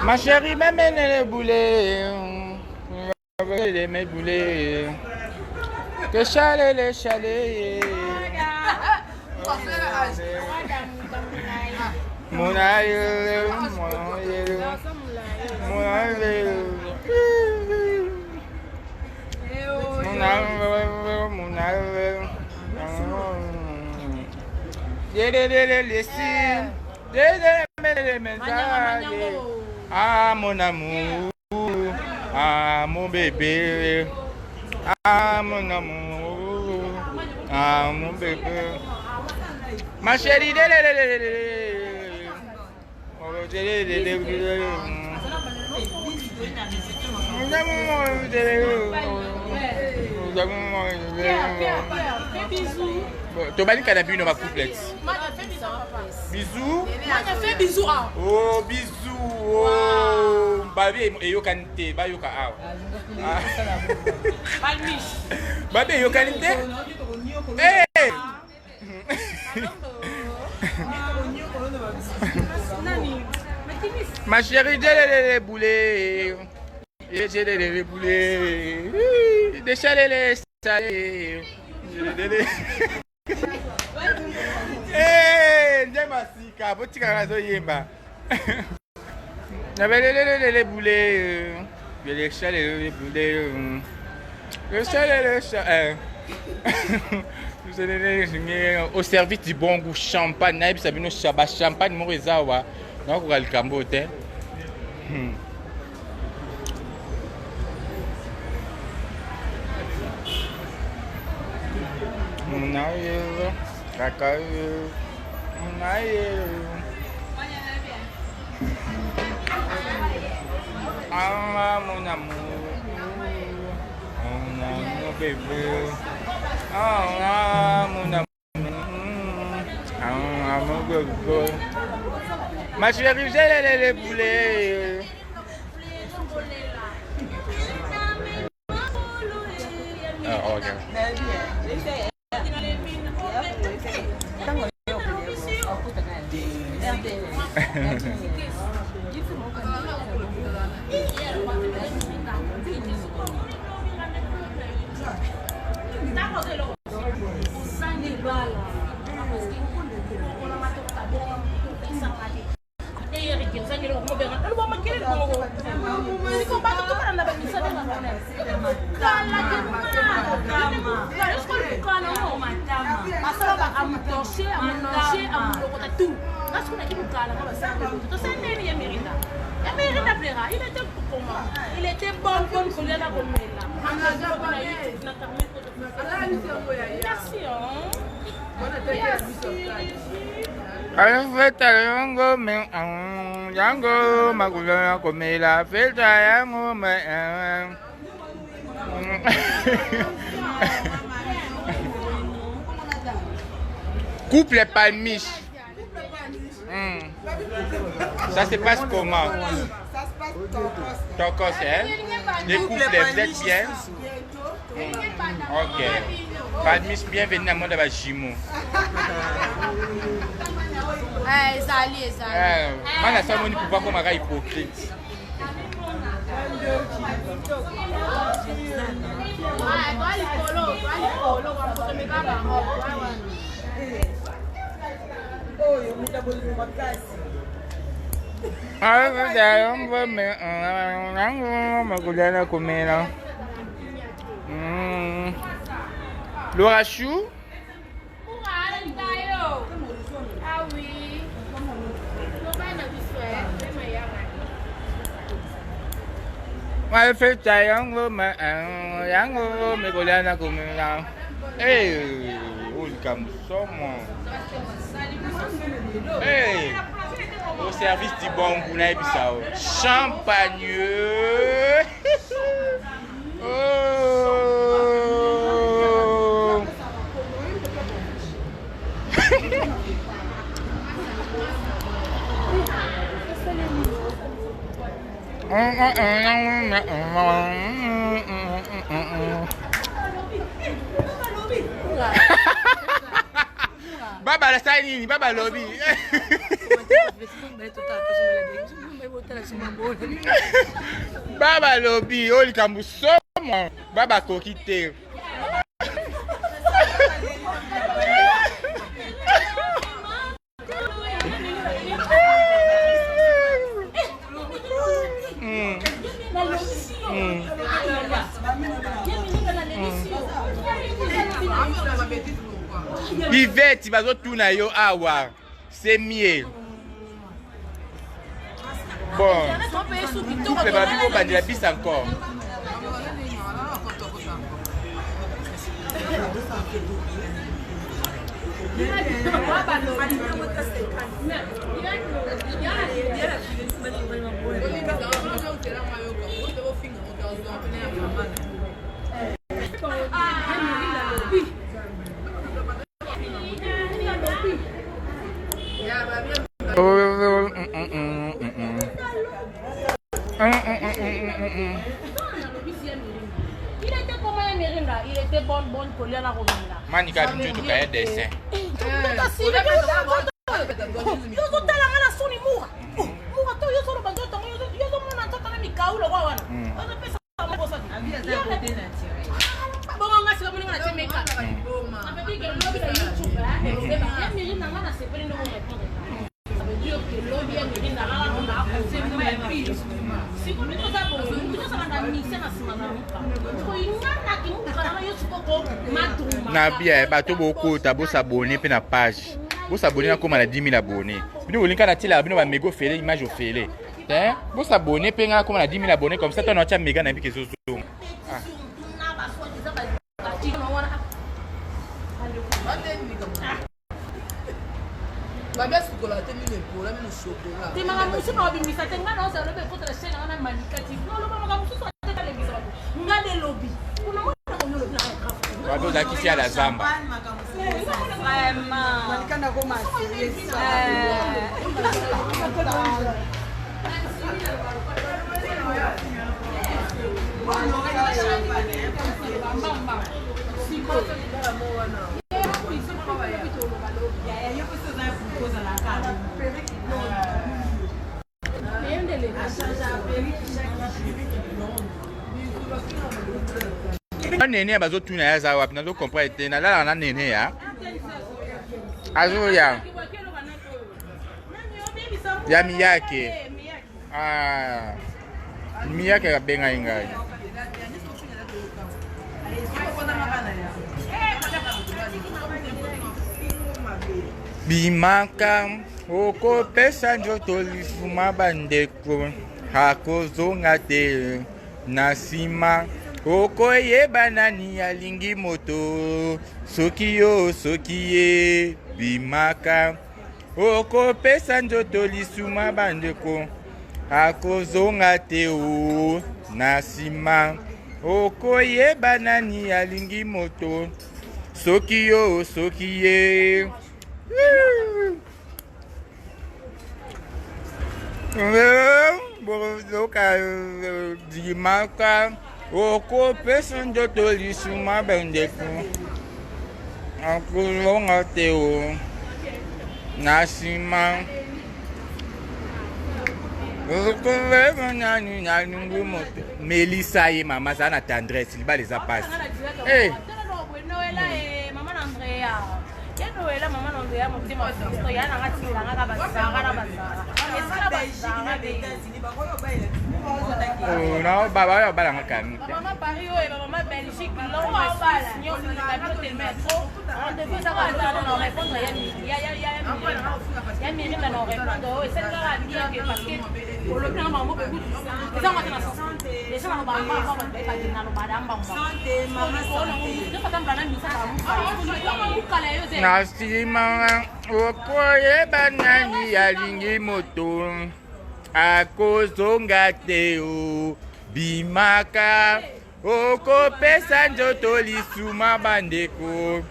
Ma chérie, m'amène les boulets. Les boulets. Que chalet, les chalets. Mon aïe, mon aïe. Ah mon amour, ah mon bébé, ah mon amour, ah mon bébé, ma chérie, Tobani Kanabi, on va couplex. Bisous. Bisous. Oh, bisous. Oh, babi et yo kanite, ba yo ka aw. Babi yo kanite. Eh. Ma chérie, les boulets. J'ai les boulets. Des chalets les salés. Eh, Ndiamasika, botika razo yemba. N'avait les boulets, les chalets, les boulets, le chalet, le chalet. Au service du bon goût, champagne, naïb sabino chaba, champagne, morizawa. Donc, on va le camboter. Mon aïe, cacaille, mon aïe. Ah, mon amour, mon bébé. Ah, mon amour, ah, mon bébé. Ma chérie, j'ai les boulets. Ah, ok. Il était bon pour la merci. Yango magulana komela filta yango couple palmiche. Ça se passe comment? Ça se passe Tokos, hein? Les couples, vous êtes bien? Ok. Palmiche, bienvenue à mon de Jimo. Ezali. Mana ça moni pouvoir comme un hypocrite. Laura Chou. Ah oui. Mai fait yango me golana komela. Eh, o kamsomo. Eh. Au service du bon goût, champagne. Oh. Baba la sani, baba lobby. Baba lobby, oh likambo somo. Baba kokite. Yvette bazotuna yo awa. C'est mieux. Bon. Couple babiko bandila bis encore. Il était comment Merinda? Il était bon collier la Romina. Manika bintu to kaya dessin. Na bien, bato beaucoup tabo s'abonner pe na page. Vous s'abonner na comme na 10 000 abonnés. Bino olinka na tila bino ba mego fele image au fele. Hein? Vous s'abonner pe nga comme na 10 000 abonnés comme ça toi na tia méga na bike zozo. Ah. Wabo za kisi ya la zamba. Nene bazo tuna ya za wapi nazo comprendre na la na nene ya azo ya miyake miyake ya benga ingai bimaka oko pesa njoto lifuma bandeko hakozonga te nasima oko yeba nani alingi moto soki yo soki ye bimaka oko pesa njoto lisuma bandeko akozonga te o nasima oko yeba nani alingi moto soki yo soki ye bozoka bimaka oko pesa njoto lisuma bandeko akozonga te o nasima Melissa et maman ça na tendresse il va les apasser. Eh maman Andrea. Ya no era maman Andrea mo timo sister ya na ngati la ngaka basara na basara. Esala basara de. Oh non baba ya bala ngakani. Maman Paris et maman Belgique là on va bala. Ni on va te mettre. On devait savoir ça on répondre ya miri na répondre et c'est là bien que parce que pour le plan maman beaucoup. Les gens na santé. Les gens na ba ba ba na madame ba. Santé maman santé. Je pas dans la misa ba. Nasima okoye banani alingi moto akozonga te o bimaka okopesa njoto lisuma bandeko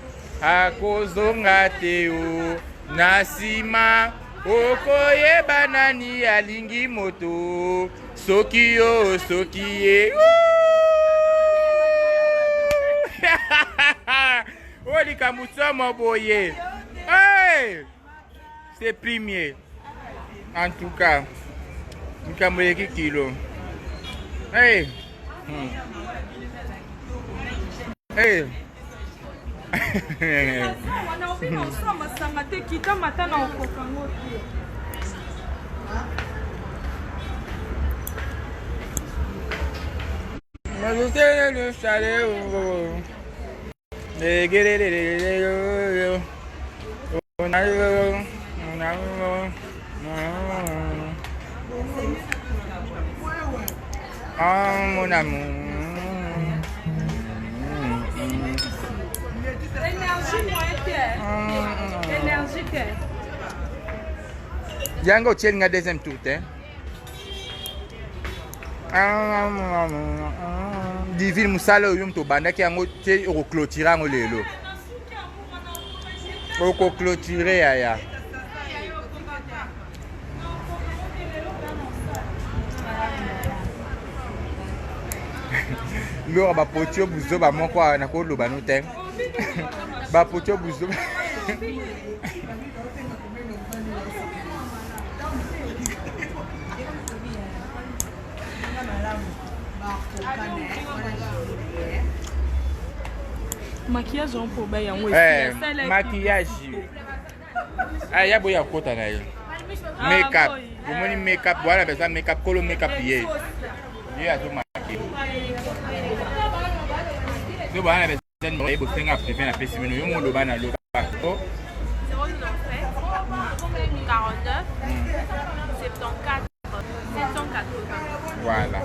akozonga te o nasima okoyeba nani alingi moto soki yo soki ye Olika musomo boye. Hey! C'est premier. En tout cas, nous avons quelques kilos. Hey! Hey! Ah, mon amour. Énergie. Yango tiens nga deuxième tour hein. Divine musala oyo mto bandaki yango te oko clôturer yango lelo. Oko clôturer ya. Lora ba potio buzo ba moko na ko loba no te. Ba potio buzo. Maquillage en pour bailler en maquillage. Ah, ya boya kota na yo. Makeup. Omoni makeup, voilà besoin makeup, kolo makeup yé. Yé a tout maquillé. So bana besoin mo ebo senga privé na pesi mino yo mo lo bana lo ba. 49 74 780. Voilà.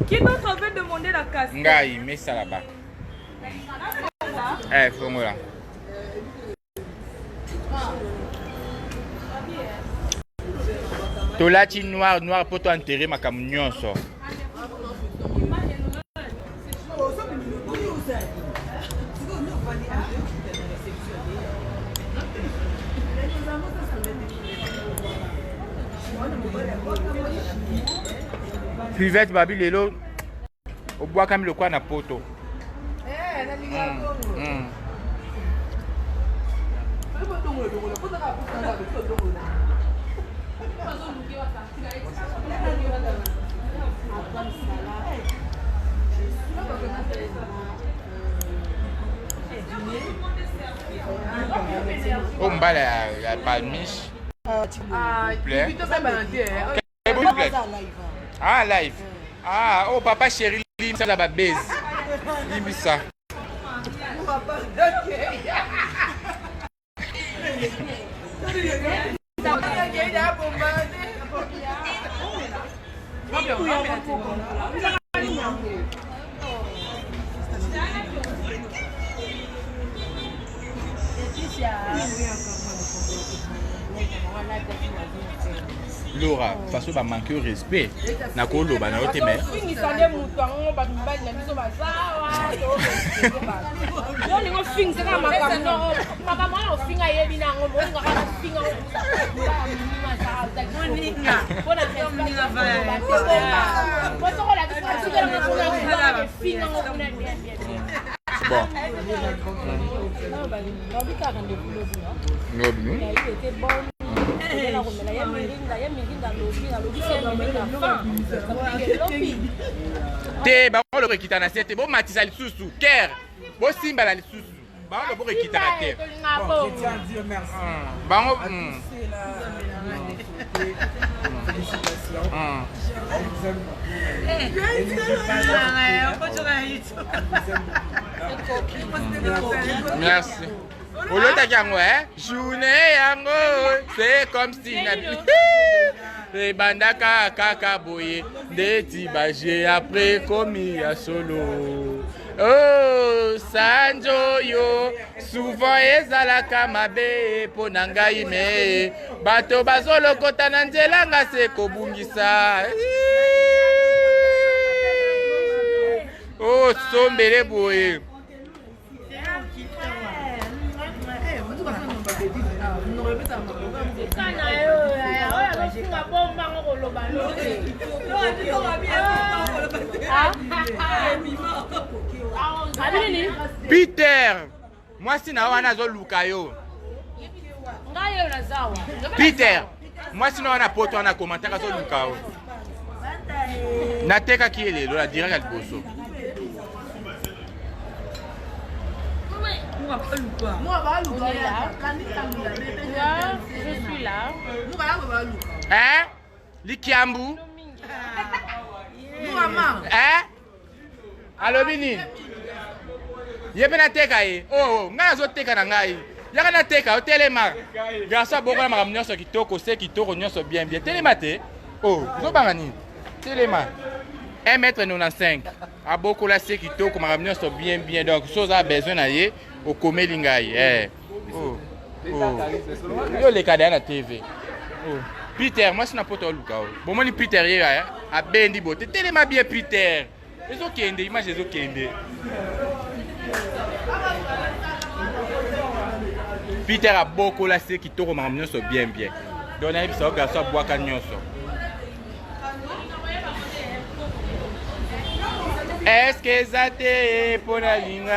Qui d'autre veut demander la casse? Ngai, mets ça là-bas. Fongo là. Tolati noir pour toi enterrer ma camion so. Cuvette babi lelo. Au bois comme le quoi na poto. Oh mbala la palmiche. Ah live. Ah oh papa chéri ça la baise. Dis ça. Laura, façon va manquer au respect. Na ko loba na yote mais. Bon. Te ba on le rekita na sete bo matisa lisusu ker bo simba la lisusu ba on le bo rekita na te bon je tiens à dire merci ba on merci. Olota yango journée yango c'est comme si na et bandaka kaka boye ndeti baje après komi ya solo. Oh sanjo yo souvent ezalaka mabe po na ngai me bato bazolokota na nzela nga se kobungisa. Oh sombele boye. Peter, moi si na wana zo luka yo. Peter, Moi sinon on a poto on a commentaire à son lucao. Nateka qui est là direct à l'bosso. Je suis là. Hein? Likiambu? Hein? Allo bini? Yebe nateka ye. Oh, nga zo teka na ngai. Yaka nateka o telema. Grâce boko na makambo nyonso kitoko, se kitoko nyonso bien bien. Telema te. Oh, zo bangani. Telema. 1m95. A boko la se kitoko makambo nyonso bien bien. Donc chose a besoin na ye o komeli ngai. Eh. Oh. Oh. Yo le kada na TV. Oh. Peter, moi c'est n'importe où. Bon, moi, Peter, a bendi bote. Tellement bien, Peter. Les autres qui ont des images, les autres qui ont des. Peter a beaucoup là, c'est qui tourne en mieux, bien, bien. Donc, on a vu ça, on a boire cagnon. Est-ce que ça t'est pour la ligne?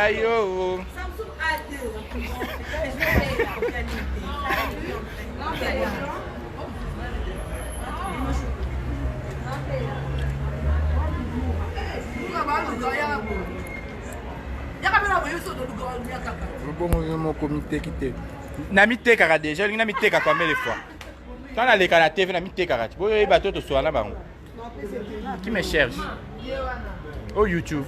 Mon comité qui était. Nami tekaka déjà, il nami tekaka combien de fois? Quand on a les canaux TV, nami tekaka. Tu peux y bateau de soir là-bas. Qui me cherche? Oh YouTube.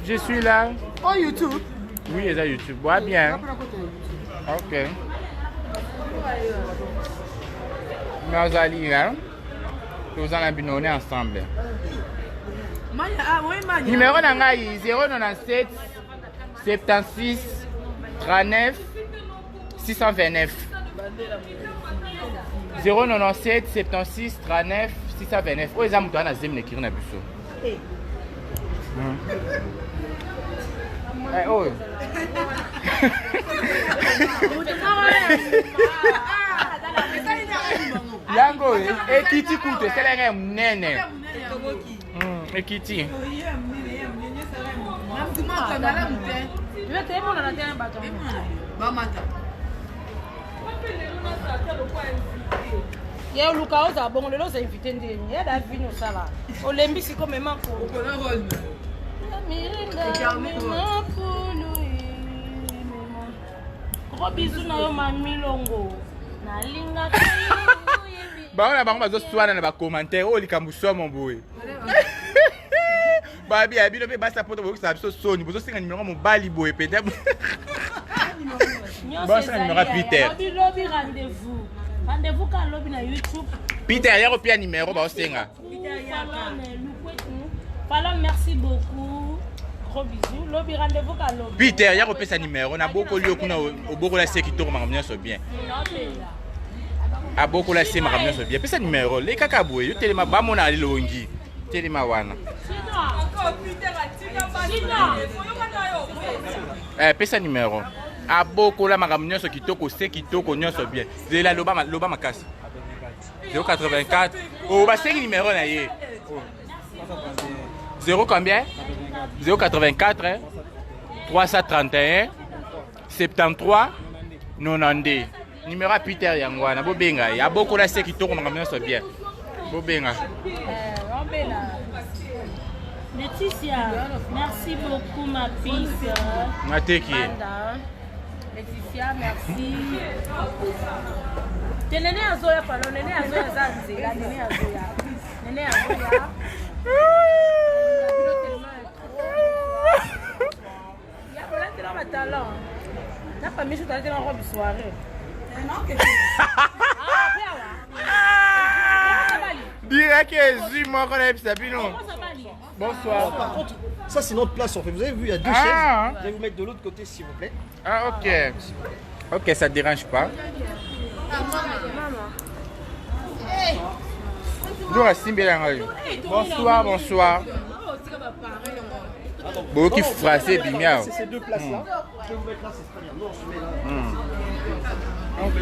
Je suis là. Oh YouTube. Oui, c'est YouTube. Bois bien. Ok. Nous allons là. Nous allons binonner ensemble. Numéro 097 76 39 629. 097 76 39 629. Oh, ils ont un zème qui est busso. Oh. Yango, ekiti koute, c'est la nene. Ekiti. Il y a un lucao, ça bon, le lot c'est invité ndeni. Il y a la vie nous ça là. Au lembi c'est comme maman ko. Gros bisous na yo mami longo. Na linga Ba on a ba bazo swana na ba commentaire o likambu so mon boy. Ba bi abi no be basta poto bo sa so soni bozo singa numéro mo bali boy peut-être. Ba ça numéro Peter. Lobby rendez-vous. Rendez-vous quand lobby na YouTube. Peter ya kopia numéro ba osenga. Voilà, merci beaucoup. Gros bisous. Lobby rendez-vous quand lobby. Peter ya kopia sa numéro na boko lio kuna oboko la sekitoro makamnya so bien. A beaucoup la sema ramène so bien. Pesa numéro les kaka boy yo telema ba mona ali longi. Telema wana. Pesa numéro. A beaucoup la makamnya so kitoko se kitoko nyoso bien. Zela loba makasi. 084. Oh ba c'est numéro na ye. 0 combien? 084 331 73 92. Numéro à Peter Yangwana, Bobenga, il y a beaucoup de gens qui tournent en bien. Bobenga. Laetitia, merci beaucoup ma fille. Laetitia, merci. Nene azoya palo, nene azoya zanze, la nene azoya. Nene azoya. Il y a pas de talent. N'a pas mis sur ta robe de soirée. Direct bonsoir. Par contre, ça c'est notre place en fait. Vous avez vu, il y a deux chaises. Je vais vous mettre de l'autre côté s'il vous plaît. Ah ok. Ok, ça ne dérange pas. Bonsoir, bonsoir. Beaucoup qui français bimia. C'est ces deux places là. Je vais vous mettre là, c'est très bien. Nous on se met là. Ok.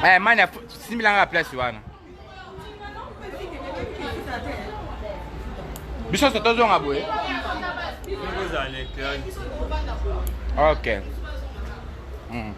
Eh, man, il y a 6 000 ans à la place. Bichon, c'est toujours un aboué. en éclat. Ok. Mm.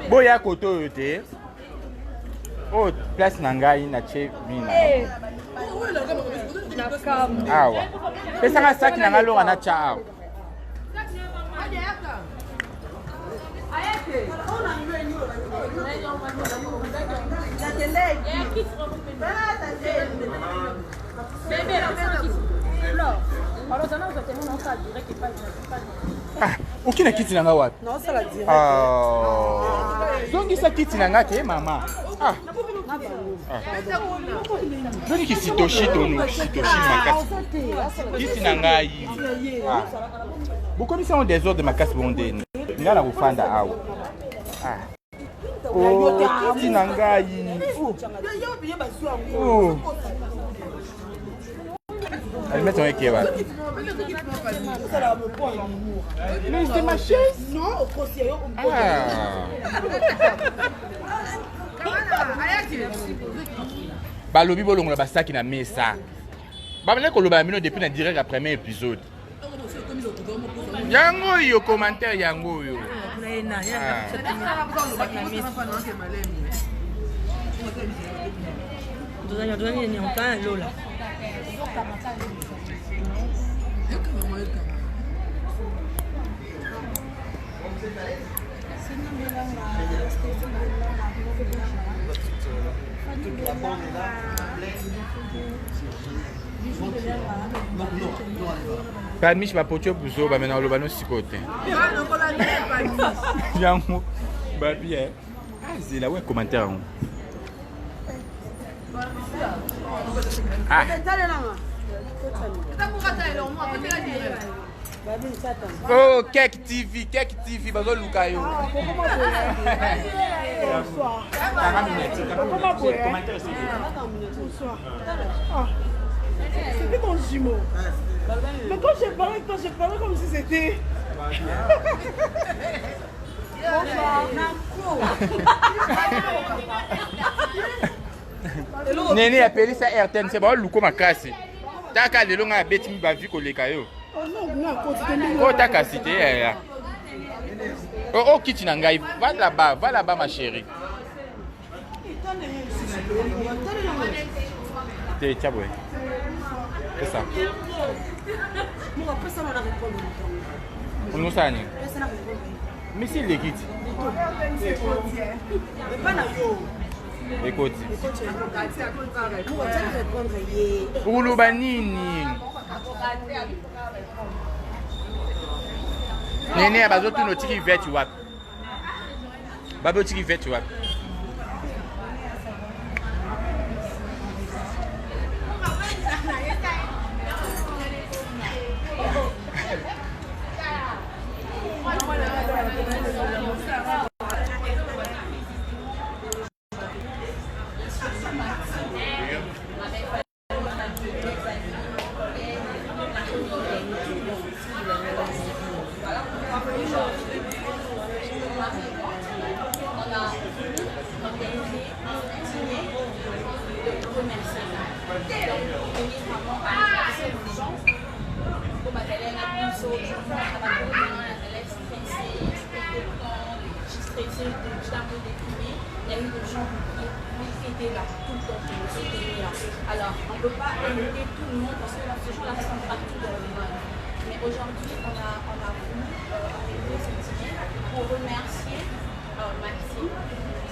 Boya koto oyo te. Oh, place na ngai na che mina. Awa. Pesa nga saki na nga longa na cha awa. Ah, ukina kiti na nga wapi? Non, ça la dit. Zongisa kiti na nga te mama. Ah. Zoni ki sitoshi tonu, sitoshi makasi. Kiti na nga yi. Ah. Bukomisa on désordre makasi bondeni. Nga na kufanda awa. Ah. Oh, kiti na nga yi. Oh. Elle met son équipe. Mais c'est ma chaise. Non, au conseil. Ah. Balobi bolongola basaki na mesa. Bamene koloba mino depuis na direct après premier épisode. Yango yo commentaire yango yo. Parmi ma pocho buzo ba mena lo bano sikote. Yango ba bien. C'est là ouais commentaire. Ah. Oh, Kek TV, bazo lukayo. C'était mon jumeau. Mais quand j'ai parlé avec toi, j'ai parlé comme si c'était... Nene appelé ça RTN, c'est bon, luko makasi. Taka lelo nga beti mi ba vi koleka yo. Oh non, non, continue. Oh, taka cité là. Oh, kiti na ngai, va là-bas ma chérie. T'es tchaboué. C'est ça. Bon, après ça, on a répondu. On nous a dit. Mais c'est les kits. Mais pas là, yo. Écoute. Moi, je vais répondre, yeah. Uluba nini? Nene abazo tu no tiki vetu wapi? Babo tiki vetu wapi? Alors, on ne peut pas aider tout le monde parce que ces gens-là sont partout dans le monde. Mais aujourd'hui, on a voulu arriver cette semaine pour remercier Maxime,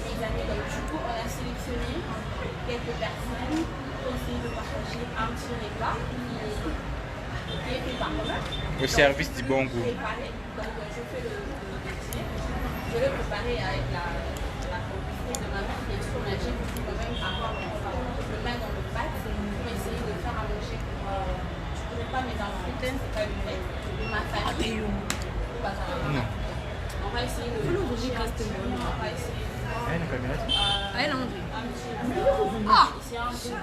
mes amis. Donc, du coup, on a sélectionné quelques personnes pour essayer de partager un petit repas qui est fait par moi. Au service du bon goût. Donc, je fais le métier. Je l'ai préparé avec la complicité de ma mère qui est trop magique. Je peux même avoir le main dans le pâte pour essayer de faire à manger. Non. On va essayer de manger reste bon. On va essayer. Une caméra. Allez, non. Ah, c'est un peu de.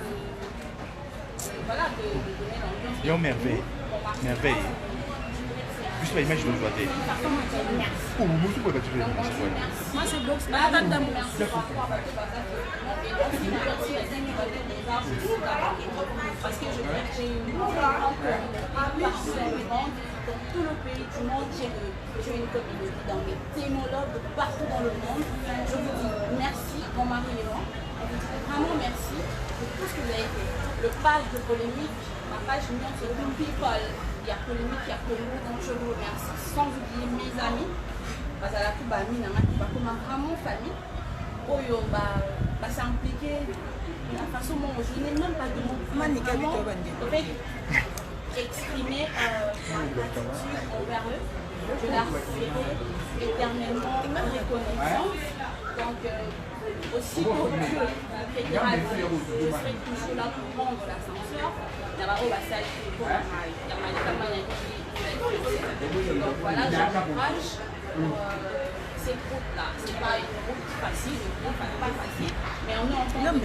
Voilà, de donner l'ambiance. Et on merveille. Merveille. Juste l'image de l'autre. Oh, moi, je peux pas tuer. Moi, c'est box. Attends, parce que j'ai une dans tout le pays du monde, j'ai une communauté dans mes témologues partout dans le monde. Je vous dis merci, mon mari et moi. On vous dit vraiment merci de tout ce que vous avez fait. Le page de polémique, ma page mignon, c'est Good People. Il y a polémique, il y a Congo, donc je vous remercie. Sans oublier mes amis, parce que la coupe a mis comme vraiment famille. Oyo, c'est impliqué de la façon dont je n'ai même pas de mots. En fait, exprimer gratitude envers eux. Je leur serai éternellement reconnaissante. Donc, aussitôt que fédéral, je serai toujours là pour prendre l'ascenseur. Donc voilà, j'encourage cette route-là. C'est pas une route facile, pas facile, mais on est en train de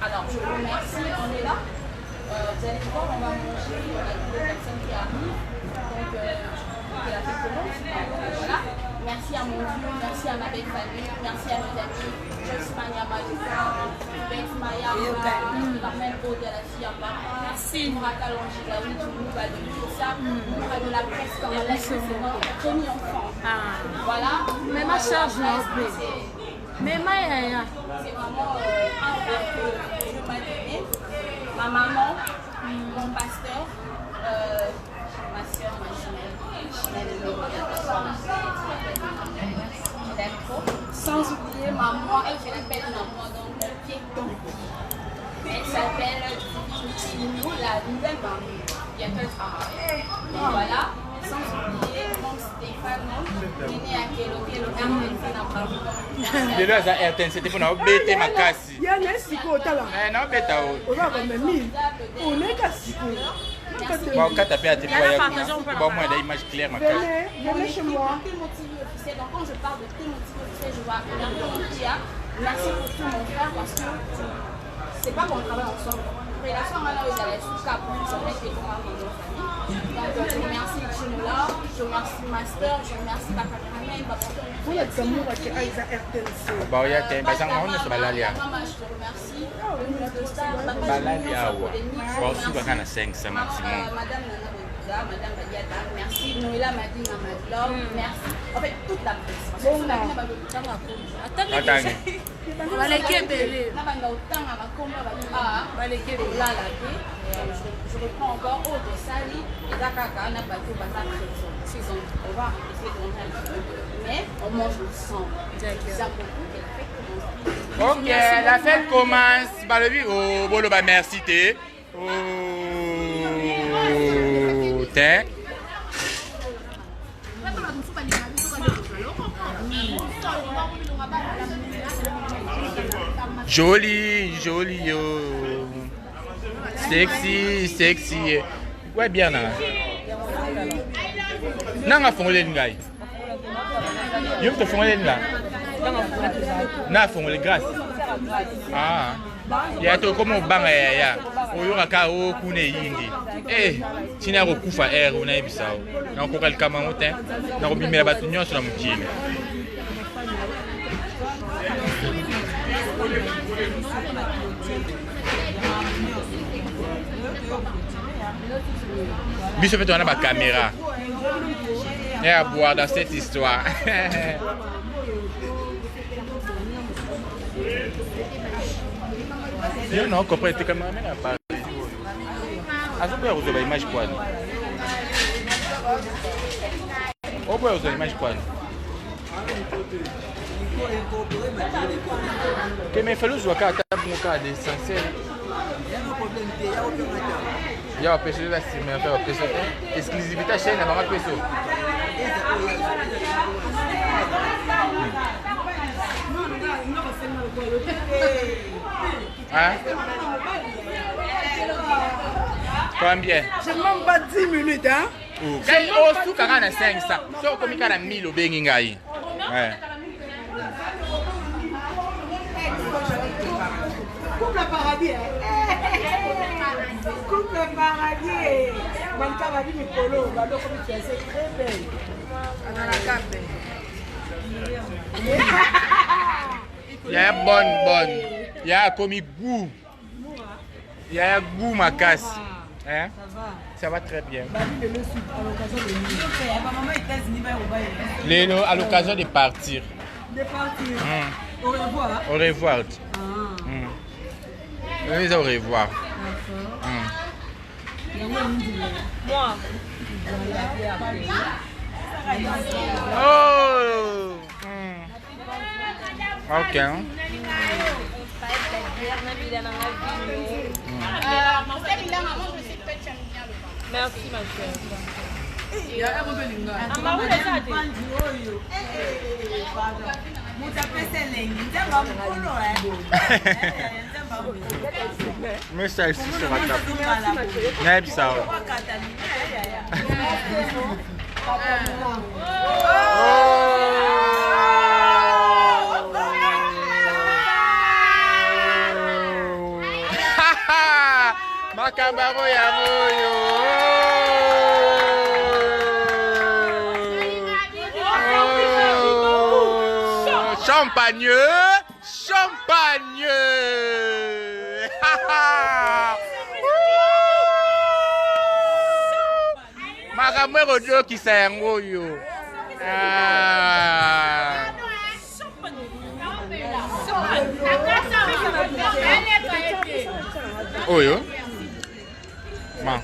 alors, je vous remercie, on est là. Vous allez voir, on va manger, il y a des personnes qui arrivent. Donc, c'est la fête commence. Voilà. Merci à mon Dieu, merci à ma belle famille, merci à mes amis. Josmania Maluka, Beth Maya, Carmen Aude à la Siamba. Merci. Mouraka Longilaoui, du Mouba de Moussa, Moura de la presse comme la c'est notre premier enfant. Voilà. Mais ma soeur, je l'ai appelé. Mais ma yaya. C'est vraiment un frère que Dieu m'a donné. Ma maman, mon pasteur, ma soeur, ma jumelle. Je l'aime trop. Sans oublier maman, je l'appelle maman dans mon pied. Elle s'appelle Tinou, la nouvelle maman. Bientôt elle sera mariée. Donc voilà. Sans oublier mon Stéphane, né à Kelo, Lelo aza RTN, c'était pour nous bêter ma casse. Il y a un siko tala. Non, bêta. On va comme mille. On est qu'à siko. Bon, quand tu as fait à tes poids, bon, moi, l'image claire, ma casse. Venez chez moi. Donc quand je parle de tes motifs officiels, je vois merci pour tout mon frère parce que c'est pas qu'on travaille ensemble. Mais la soirée là où j'allais sous cap, je reste avec ma famille. Donc je remercie Chinola, je remercie Master, je remercie ma caméraman, Vous êtes comme moi qui a isa RTNC. Bon, il y a un bazar, on est sur Balalia. Maman, je te remercie. Le ministre de Star, Balalia, ouais. Bon, si on a 5, ça maximum. Madame Nana, Madame Badiata, merci. Noëlla m'a dit Mamadou, merci. En fait, toute la presse. Bon, là. Attends. Je reprends encore au de Sali et Dakaka, n'a pas tout bazar présent. On va essayer de rentrer un petit peu, mais on mange ensemble. Ça beaucoup, Ok, la fête commence. Bah, le oh, bon, bah, merci, t'es. Oh, t'es. Joli, joli, yo. Sexy, sexy. Ouais, bien, là. Nanga fongole ngai. Yo te fongole nga. Na fongole grâce. Ah. Ya to como banga ya. Oyo ka o kune yingi. Tina ko kufa una ebisao. Na ko kal kama mote. Na ko bimela batu nyonso na mukini. Biso fait on a ma caméra. Et à boire dans cette histoire. Yo non, comprends tes caméramans à Paris. Azo kwa uzo ba image kwani. Obwa uzo image kwani. Que me falou jouer à table mon cas d'essentiel. Il y a un péché de la cime, un péché exclusivité chaîne à maman péché. Hein? Combien? Je même pas 10 minutes, hein. Kai osu kaka na 500. So komi kana 1000 obengi ngai. Ouais. Couple paradis. Couple paradis. Manka va dire Mikolo, va donc comme tu es très belle. Dans la cape. Ya bonne. Ya komi goût. Ya goût ma casse. Hein? Ça va très bien. Lélo, à l'occasion de partir. De partir. Au revoir. Au revoir. Au revoir. Moi. Oh! Ok. Merci ma chère. Mais ça ici sur la table. N'aime ça. Makambaro ya moyo. Champagne. Makamwero dio kisa yango yo. Oyo. Ma.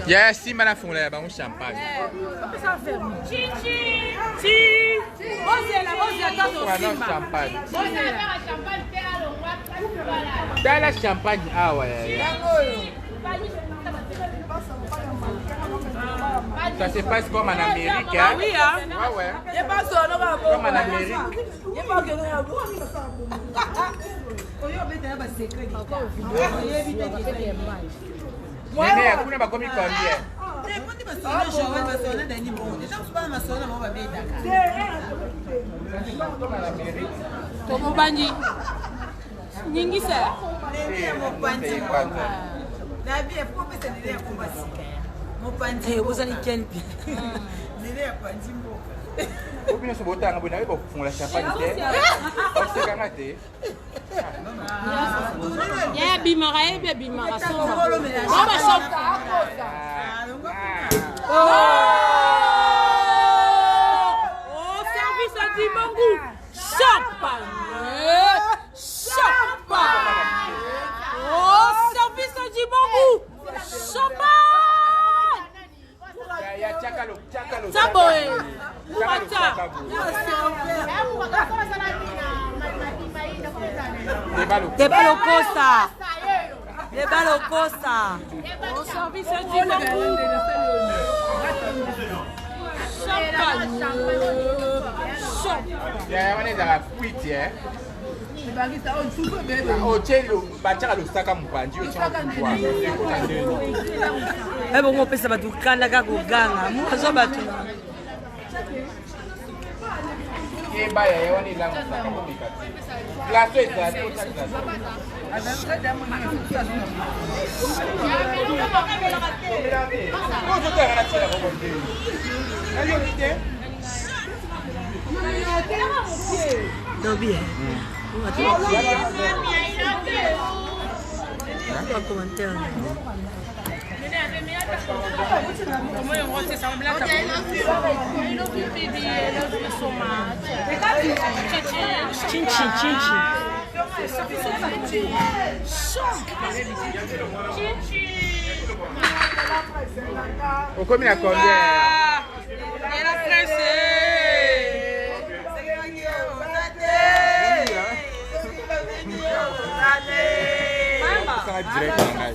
Ya si mana fungula ba un champagne. Chichi. Champagne. Dans la champagne, ah ouais. Ça se passe comme en Amérique, hein? Oui, hein? Ouais. Comme en Amérique. Nene, hakuna bakomi combien? Como banji. Nyingi sa. Obino so botanga bona be bofungula champagne te. Osekanga te. Ya bimara ebe bimara soma. Baba shop. Oh, service à Dimangu. Champagne. Oh, service à Dimangu. Champagne. Ya chakalo. Saboe. Debalo Costa. Au service à Dimangu. Champagne. Ya wana za kuiti Oh, chelo, bachaka lo saka mpanji yo chama kwa. Ebo ngo pesa batu kanda ka kuganga. Mu azo batu. Ke baya ya wani langu saka mubika. Glaso eza ni ota glaso. Ko zote ngana chela ko bonde. Ayo nite. Non bien. Pas commentaire. O comi na combien? Elle a pressé. Ça direct na ngai.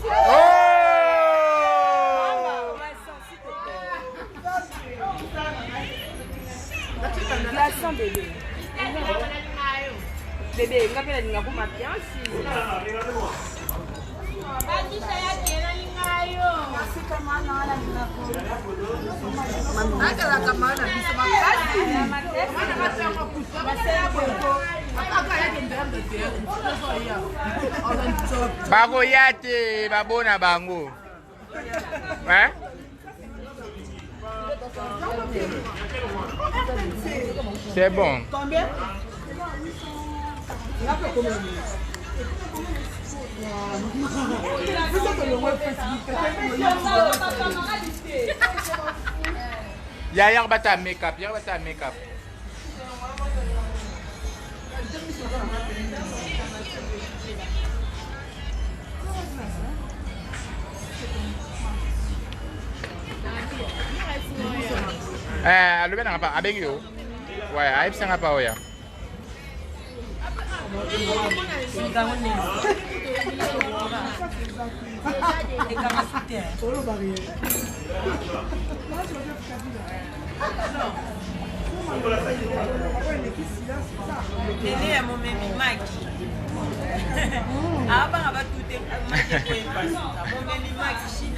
bébé. Bébé, nga pela linga kuma piansi. Bago yate babona bango. Hein? C'est bon. Combien? Y'a bata make-up, y'a bata make-up. Alobe na pa abengi yo. Ouais, aïe ça pas oya.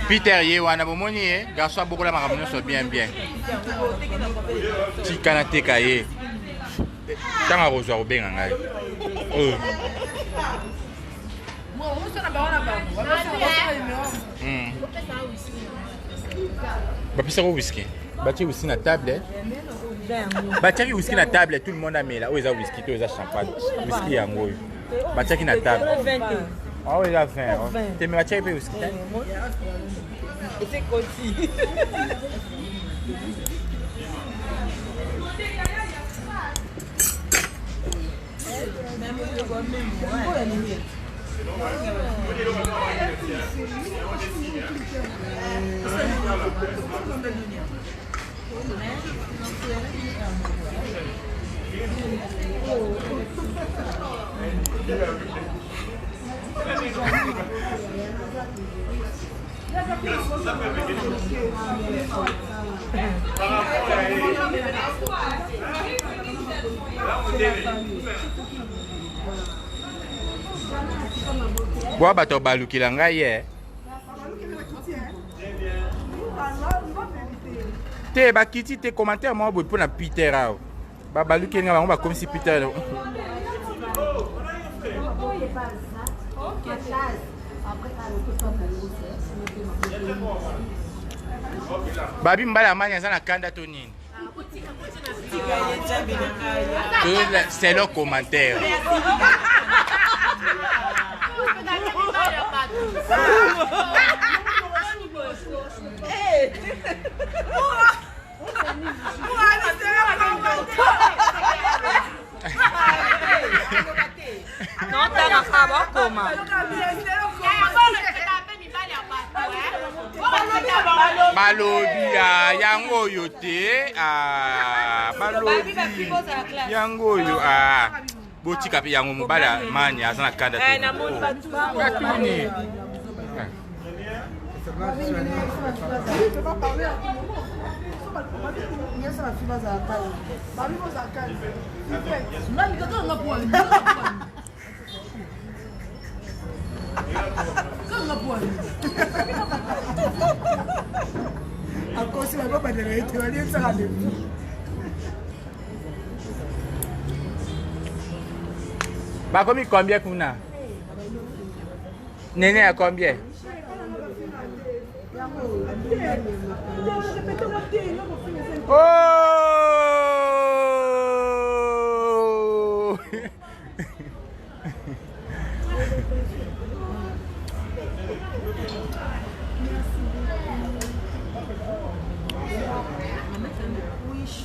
Peter ye wana bomoni ye garçon beaucoup la makamno so bien tikana teka ye tanga rozwa obenga ngai bapesa ko whisky bati whisky na table batiaki whisky na table tout le monde amela oyo eza whisky to eza champagne whisky yango oyo batiaki na table ah oui la fin teme batiaki pe whisky c'est côté. Boa bato balukila ngai ye te bakiti te commentaire mo boy pona Peter aw ba baluki nga bango ba comme si Peter babi mbala manya za na kanda to nini c'est le commentaire. Non, t'as la femme comment? Balobi yango yote balobi yango yo botika pe yango mobala manya azana kanda to na moni batuni bakomi combien kuna nene à combien oh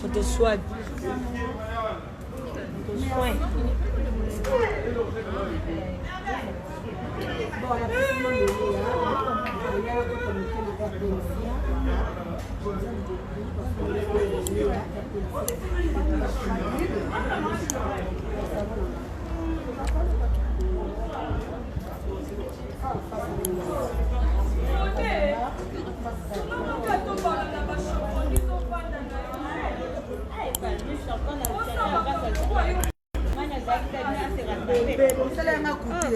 on te soigne.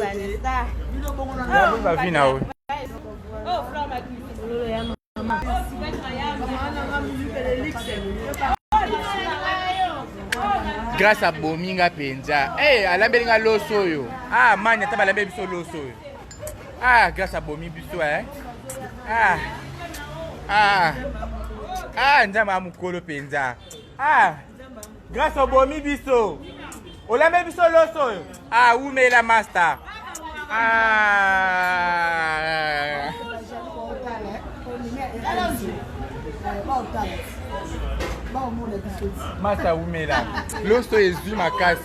va venir là. Grâce à Bominga Penza. Eh, alambelinga loso yo. Ah, manya taba lambe biso loso yo. Ah, grâce à Bomi biso hein. Njama mukolo Penza. Ah, grâce à Bomi biso. Olambe biso loso yo. Ah, umela master. Masa umela. Loso ezu makasi.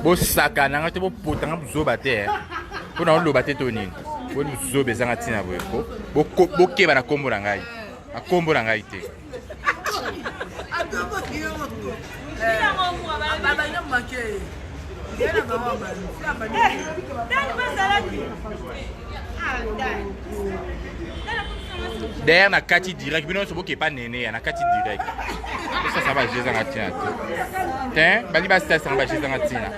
Bosaka nanga te bopotanga buzoba te mpona oloba te to nini boni buzoba ezanga ntina boye bokeba na kombo na ngai akombo na ngai te d'ailleurs na kati direct bino so bokepa nene ya na kati direct ça va jésus na tina te bali ba station ba jésus na tina